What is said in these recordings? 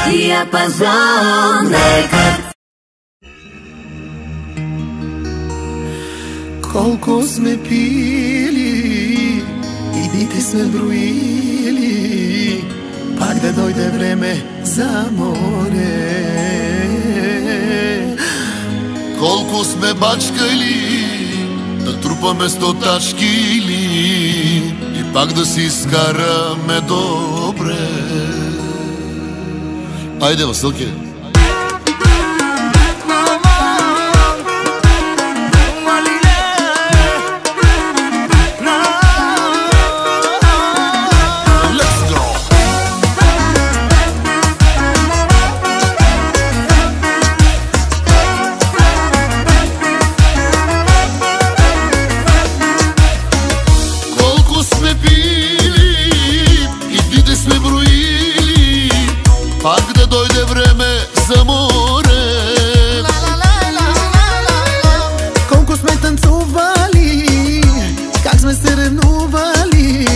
Диапазон Рекордс. Колко сме пили и дните сме броили, пак да дойде време за море. Колко сме бачкали да трупаме 100 тачки и пак да си изкараме добре. Айде, Василке! Пак да дойде време за море. Колко сме танцували, как сме се ревнували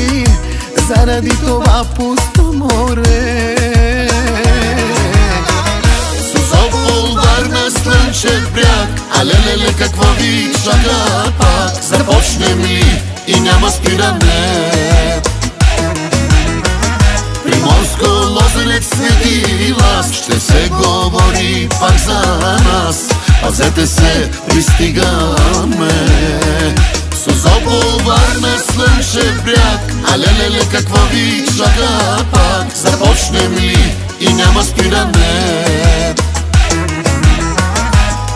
заради това пусто море. Созопол, Варна, Слънчев бряг, а леле, какво ви чака пак? Започнем ли и няма спиране? Приморско, Лозенец, Свети Лаз, ще се говори пак за нас. Пазете се, пристигаме. Созопол, Варна, Слънчев бряг, а леле, какво ви чака пак? Започнем ли и няма спиране?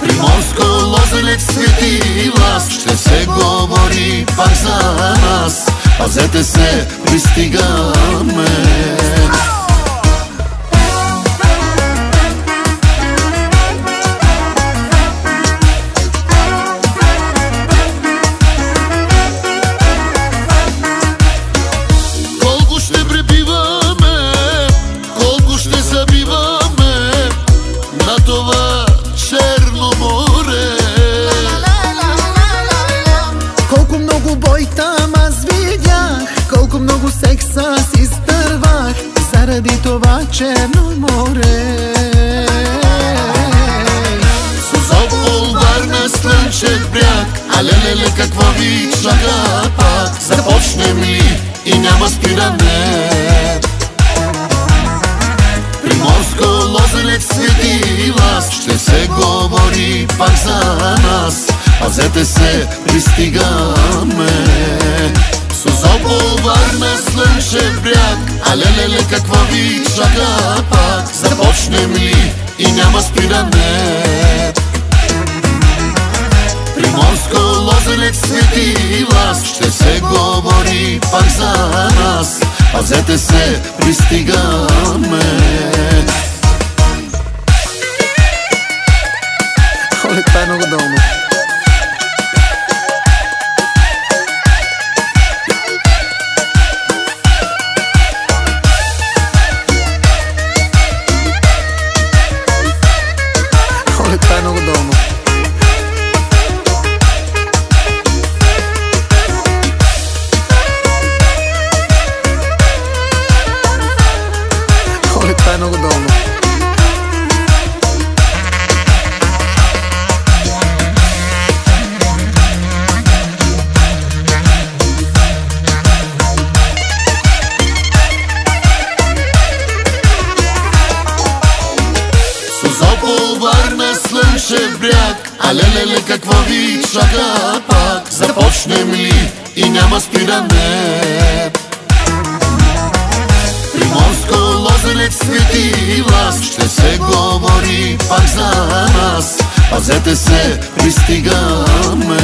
Приморско, Лозенец, Свети Лаз, ще се говори пак за нас. Пазете се, пристигаме. Колко ще пребиваме, колко ще забиваме на това черно море. Колко много бой там аз видях, колко много секса си стървах заради това черно море. Созопол, Варна, Слънчев бряг, а леле, какво ви чака пак? Започнем ли и няма спиране? Приморско, Лозенец, Свети Лаз, ще се говори пак за нас. Пазете се, пристигаме. Созопол, Варна, Слънчев бряг, а леле, какво ви чака пак? Започнем ли и няма спиране? Приморско, Лозенец, Свети Лаз, ще се говори пак за нас. Пазете се, пристигаме. Оле, това е много долно. Оле, това е много долно. Оле, това е много долно. Созопол, Варна, Слънчев бряг, а леле, какво ви чака пак? Започнем ли и няма спиране? Приморско, Лозенец, Свети Лаз, ще се говори пак за нас. Пазете се, пристигаме.